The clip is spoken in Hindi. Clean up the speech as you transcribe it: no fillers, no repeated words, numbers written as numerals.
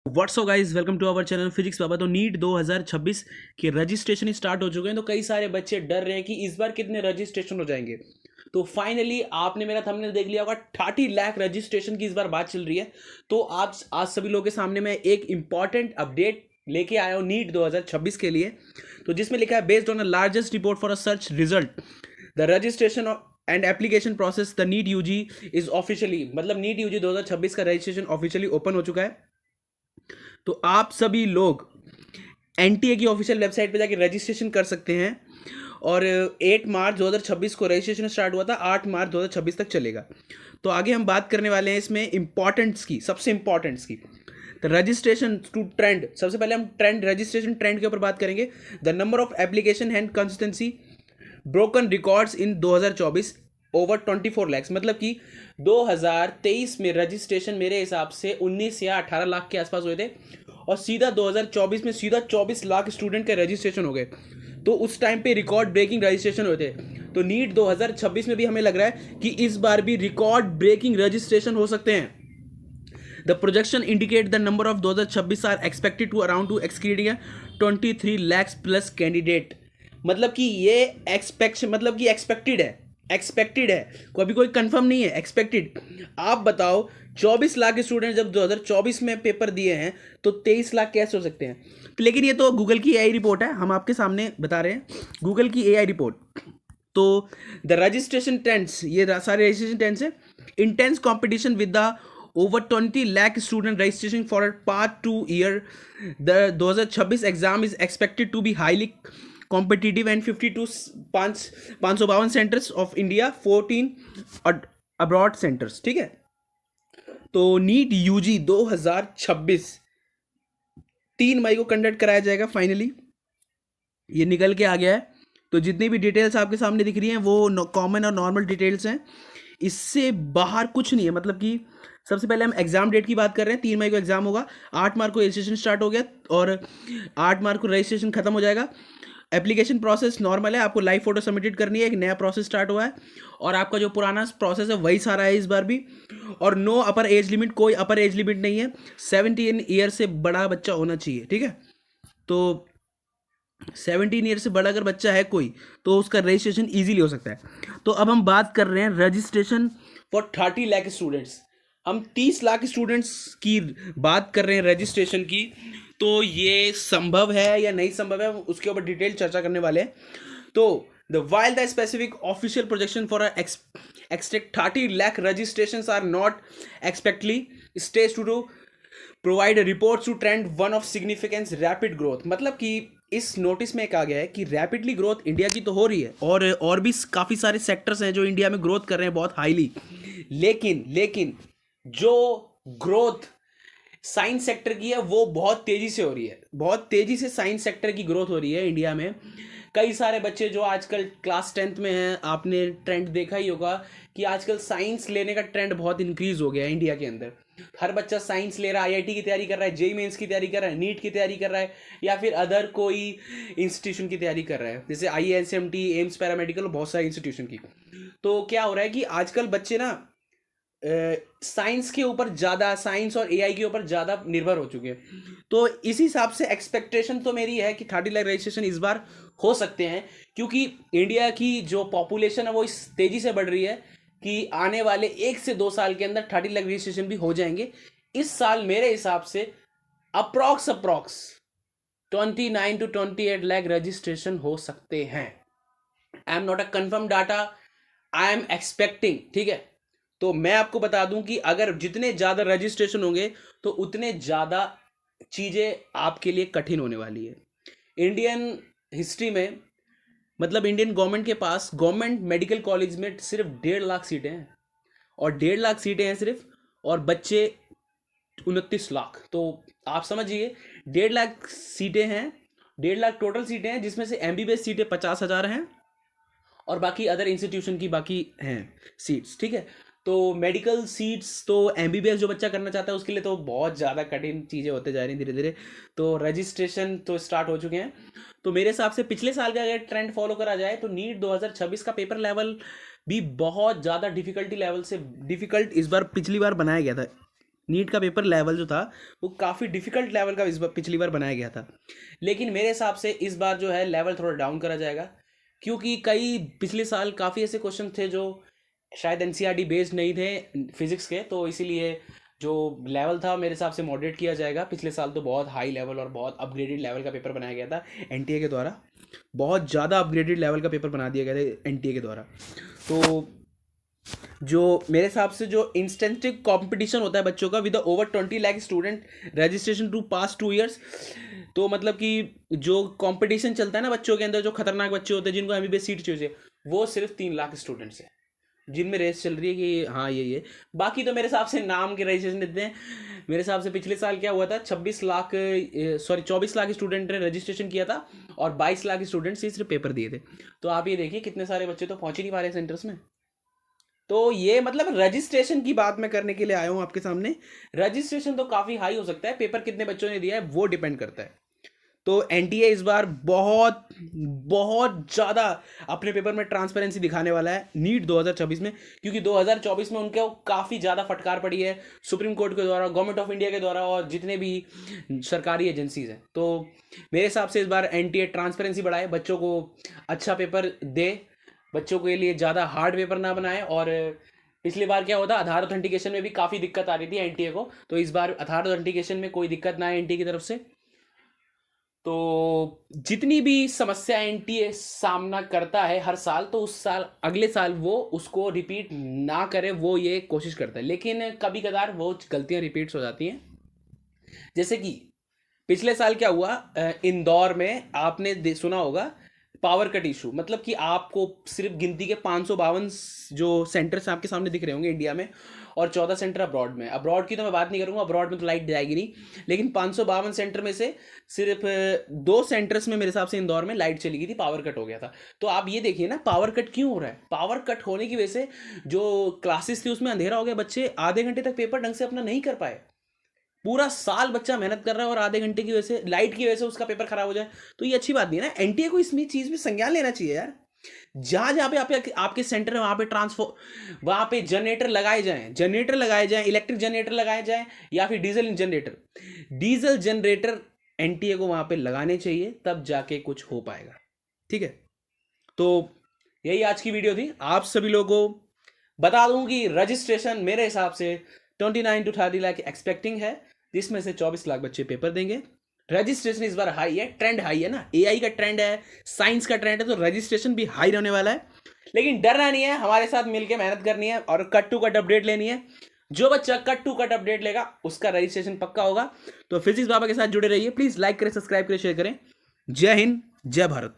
WhatsApp guys, welcome to our channel Physics Baba. तो नीट 2026 के रजिस्ट्रेशन स्टार्ट हो चुके हैं। तो कई सारे बच्चे डर रहे हैं कि इस बार कितने रजिस्ट्रेशन हो जाएंगे। तो फाइनली आपने मेरा थंबनेल देख लिया होगा, 30 लाख रजिस्ट्रेशन की इस बार बात चल रही है। तो आज सभी लोगों के सामने मैं एक इंपॉर्टेंट अपडेट लेके आया हूँ नीट 2026 के लिए। तो जिसमें लिखा है, based on a largest report for a search result the registration and application process the NEET UG is officially, मतलब नीट यूजी 2026 का रजिस्ट्रेशन ऑफिशियली ओपन हो चुका है। तो आप सभी लोग एनटीए की ऑफिशियल वेबसाइट पे जाके रजिस्ट्रेशन कर सकते हैं। और 8 मार्च 2026 को रजिस्ट्रेशन स्टार्ट हुआ था, 8 मार्च 2026 तक चलेगा। तो आगे हम बात करने वाले हैं इसमें इंपॉर्टेंट्स की, सबसे इंपॉर्टेंट्स की। तो रजिस्ट्रेशन टू ट्रेंड, सबसे पहले हम ट्रेंड, रजिस्ट्रेशन ट्रेंड के ऊपर बात करेंगे। The number of application and consistency broken records in 2024 over 24 lakhs, मतलब कि 2023 में रजिस्ट्रेशन मेरे हिसाब से 19 या 18 लाख के आसपास हुए थे, और सीधा 2024 में सीधा 24 लाख स्टूडेंट के रजिस्ट्रेशन हो गए। तो उस टाइम पे रिकॉर्ड ब्रेकिंग रजिस्ट्रेशन हुए थे। तो नीट 2026 में भी हमें लग रहा है कि इस बार भी रिकॉर्ड ब्रेकिंग रजिस्ट्रेशन हो सकते हैं। The projection indicate the number of 2026 are expected to around to exceeding 23 lakhs plus candidate। मतलब कि ये एक्सपेक्शन, मतलब कि एक्सपेक्टेड है, कभी कोई कंफर्म नहीं है, एक्सपेक्टेड। आप बताओ, 24 लाख स्टूडेंट जब 2024 में पेपर दिए हैं तो 23 लाख कैसे हो सकते हैं। लेकिन ये तो गूगल की एआई रिपोर्ट है, हम आपके सामने बता रहे हैं, गूगल की एआई रिपोर्ट। तो द रजिस्ट्रेशन ट्रेंड्स, ये सारे रजिस्ट्रेशन ट्रेंड्स है। Intense competition with the over 20 lakh student registration for a part 2 year. The 2026 exam is expected to be highly competitive and 52 552 centers of India, 14 abroad centers। ठीक है। तो नीट यूजी 2026 3 मई को कंडक्ट कराया जाएगा। फाइनली ये निकल के आ गया है। तो जितनी भी डिटेल्स आपके सामने दिख रही हैं वो कॉमन और नॉर्मल डिटेल्स हैं, इससे बाहर कुछ नहीं है। मतलब कि सबसे पहले हम एग्जाम डेट की बात कर रहे हैं, 3 मई को एग्जाम होगा, 8 मार्च को रजिस्ट्रेशन स्टार्ट हो गया और 8 मार्च को रजिस्ट्रेशन खत्म हो जाएगा। एप्लीकेशन प्रोसेस नॉर्मल है, आपको लाइव फोटो सबमिटेड करनी है, एक नया प्रोसेस स्टार्ट हुआ है और आपका जो पुराना प्रोसेस है वही सारा है इस बार भी। और नो अपर एज लिमिट, कोई अपर एज लिमिट नहीं है, 17 ईयर से बड़ा बच्चा होना चाहिए। ठीक है। तो 17 ईयर से बड़ा अगर बच्चा है कोई, तो उसका रजिस्ट्रेशन ईजिली हो सकता है। तो अब हम बात कर रहे हैं रजिस्ट्रेशन फॉर 30 लाख स्टूडेंट्स। हम 30 लाख स्टूडेंट्स की बात कर रहे हैं रजिस्ट्रेशन की। तो ये संभव है या नहीं संभव है, उसके ऊपर डिटेल चर्चा करने वाले हैं। तो while the specific official projection for a extract 30 lakh registrations are not expectedly staged to provide reports to trend one of significance rapid growth। मतलब कि इस नोटिस में कहा गया है कि रैपिडली ग्रोथ इंडिया की तो हो रही है, और भी काफ़ी सारे सेक्टर्स हैं जो इंडिया में ग्रोथ कर रहे हैं बहुत हाईली। लेकिन जो ग्रोथ साइंस सेक्टर की है वो बहुत तेज़ी से हो रही है, बहुत तेज़ी से साइंस सेक्टर की ग्रोथ हो रही है इंडिया में। कई सारे बच्चे जो आजकल क्लास 10th में हैं, आपने ट्रेंड देखा ही होगा कि आजकल साइंस लेने का ट्रेंड बहुत इंक्रीज हो गया है इंडिया के अंदर। हर बच्चा साइंस ले रहा है, आईआईटी की तैयारी कर रहा है, जेईई मेंस की तैयारी कर रहा है, नीट की तैयारी कर रहा है, या फिर अदर कोई इंस्टीट्यूशन की तैयारी कर रहा है, जैसे आईएसएमटी, एम्स पैरामेडिकल, बहुत सारे इंस्टीट्यूशन की। तो क्या हो रहा है कि आजकल बच्चे ना साइंस के ऊपर ज़्यादा, साइंस और एआई के ऊपर ज़्यादा निर्भर हो चुके हैं। तो इस हिसाब से एक्सपेक्टेशन तो मेरी है कि 30 लाख रजिस्ट्रेशन इस बार हो सकते हैं, क्योंकि इंडिया की जो पॉपुलेशन है वो इस तेज़ी से बढ़ रही है कि आने वाले 1 से 2 साल के अंदर 30 लाख रजिस्ट्रेशन भी हो जाएंगे। इस साल मेरे हिसाब से अप्रॉक्स 29 to 28 लाख रजिस्ट्रेशन हो सकते हैं। I am not a confirm data, I am expecting. ठीक है। तो मैं आपको बता दूं कि अगर जितने ज़्यादा रजिस्ट्रेशन होंगे तो उतने ज़्यादा चीज़ें आपके लिए कठिन होने वाली है। इंडियन हिस्ट्री में, मतलब इंडियन गवर्नमेंट के पास गवर्नमेंट मेडिकल कॉलेज में सिर्फ 1.5 लाख सीटें हैं, और 1.5 लाख सीटें हैं सिर्फ, और बच्चे 29 लाख। तो आप समझिए 1.5 लाख सीटें हैं, 1.5 लाख टोटल सीटें हैं, जिसमें से एमबीबीएस सीटें 50,000 हैं और बाकी अदर इंस्टीट्यूशन की बाकी हैं सीट्स। ठीक है। तो मेडिकल सीट्स तो एमबीबीएस जो बच्चा करना चाहता है उसके लिए तो बहुत ज़्यादा कठिन चीज़ें होते जा रही हैं धीरे धीरे। तो रजिस्ट्रेशन तो स्टार्ट हो चुके हैं। तो मेरे हिसाब से पिछले साल का अगर ट्रेंड फॉलो करा जाए तो नीट 2026 का पेपर लेवल भी बहुत ज़्यादा डिफिकल्टी लेवल से डिफिकल्ट इस बार, पिछली बार बनाया गया था नीट का पेपर लेवल जो था वो काफ़ी डिफिकल्ट लेवल का इस बार पिछली बार बनाया गया था, लेकिन मेरे हिसाब से इस बार जो है लेवल थोड़ा डाउन करा जाएगा, क्योंकि कई पिछले साल काफ़ी ऐसे क्वेश्चन थे जो शायद एनसीईआरटी बेस्ड नहीं थे फिजिक्स के, तो इसीलिए जो लेवल था मेरे हिसाब से मॉडरेट किया जाएगा। पिछले साल तो बहुत हाई लेवल और बहुत अपग्रेडेड लेवल का पेपर बनाया गया था एनटीए के द्वारा, बहुत ज़्यादा अपग्रेडेड लेवल का पेपर बना दिया गया था एनटीए के द्वारा। तो जो मेरे हिसाब से जो इंस्टेंटिव कंपटीशन होता है बच्चों का with over 20 lakh student registration to pass 2 years, तो मतलब कि जो कंपटीशन चलता है ना बच्चों के अंदर, जो खतरनाक बच्चे होते हैं जिनको एमबीबीएस सीट चाहिए, वो सिर्फ 3 लाख स्टूडेंट्स हैं जिनमें रेस चल रही है कि हाँ ये बाकी तो मेरे हिसाब से नाम के रजिस्ट्रेशन देते हैं। मेरे हिसाब से पिछले साल क्या हुआ था, 24 लाख स्टूडेंट ने रजिस्ट्रेशन किया था और 22 लाख स्टूडेंट्स ही सिर्फ पेपर दिए थे। तो आप ये देखिए कितने सारे बच्चे तो पहुंच ही नहीं पा रहे सेंटर्स में। तो ये मतलब रजिस्ट्रेशन की बात मैं करने के लिए आया हूं आपके सामने। रजिस्ट्रेशन तो काफ़ी हाई हो सकता है, पेपर कितने बच्चों ने दिया है वो डिपेंड करता है। तो एनटीए इस बार बहुत बहुत ज़्यादा अपने पेपर में ट्रांसपेरेंसी दिखाने वाला है नीट 2026 में, क्योंकि 2024 में उनके काफ़ी ज़्यादा फटकार पड़ी है सुप्रीम कोर्ट के द्वारा, गवर्नमेंट ऑफ इंडिया के द्वारा और जितने भी सरकारी एजेंसीज हैं। तो मेरे हिसाब से इस बार एनटीए ट्रांसपेरेंसी बढ़ाए, बच्चों को अच्छा पेपर दे, बच्चों के लिए ज़्यादा हार्ड पेपर ना बनाए। और पिछली बार क्या होता, आधार ऑथेंटिकेशन में भी काफ़ी दिक्कत आ रही थी एनटीए को, तो इस बार आधार ऑथेंटिकेशन में कोई दिक्कत ना है एनटीए की तरफ से। तो जितनी भी समस्या एनटीए सामना करता है हर साल, तो उस साल अगले साल वो उसको रिपीट ना करे, वो ये कोशिश करता है, लेकिन कभी कदार वो गलतियां रिपीट्स हो जाती हैं। जैसे कि पिछले साल क्या हुआ, इंदौर में आपने सुना होगा पावर कट इशू, मतलब कि आपको सिर्फ गिनती के 552 जो सेंटर्स आपके सामने दिख रहे होंगे इंडिया में, और 14 सेंटर अब्रॉड में। अब्रॉड की तो मैं बात नहीं करूंगा, अब्रॉड में तो लाइट जाएगी नहीं, लेकिन 552 सेंटर में से सिर्फ 2 सेंटर्स में मेरे हिसाब से इंदौर में लाइट चली गई थी, पावर कट हो गया था। तो आप ये देखिए ना पावर कट क्यों हो रहा है। पावर कट होने की वजह से जो क्लासेस थी उसमें अंधेरा हो गया, बच्चे आधे घंटे तक पेपर ढंग से अपना नहीं कर पाए। पूरा साल बच्चा मेहनत कर रहा है और आधे घंटे की वजह से, लाइट की वजह से उसका पेपर खराब हो जाए, तो ये अच्छी बात नहीं है ना। एनटीए को इसमें चीज में संज्ञान लेना चाहिए यार। जहां जहां पे आपके सेंटर है वहां पे जनरेटर लगाए जाएं, इलेक्ट्रिक जनरेटर लगाए जाएं, या फिर डीजल जनरेटर एनटीए को वहां पे लगाने चाहिए, तब जाके कुछ हो पाएगा। ठीक है, तो यही आज की वीडियो थी। आप सभी लोगों को बता दूं कि रजिस्ट्रेशन मेरे हिसाब से 29 to 30 लाख एक्सपेक्टिंग है, जिसमें से 24 लाख बच्चे पेपर देंगे। रजिस्ट्रेशन इस बार हाई है, ट्रेंड हाई है ना, एआई का ट्रेंड है, साइंस का ट्रेंड है, तो रजिस्ट्रेशन भी हाई रहने वाला है। लेकिन डरना नहीं है, हमारे साथ मिलकर मेहनत करनी है और कट टू कट अपडेट लेनी है। जो बच्चा कट टू कट अपडेट लेगा उसका रजिस्ट्रेशन पक्का होगा। तो फिजिक्स बाबा के साथ जुड़े रहिए, प्लीज लाइक करें, सब्सक्राइब करें, शेयर करें। जय हिंद, जय भारत।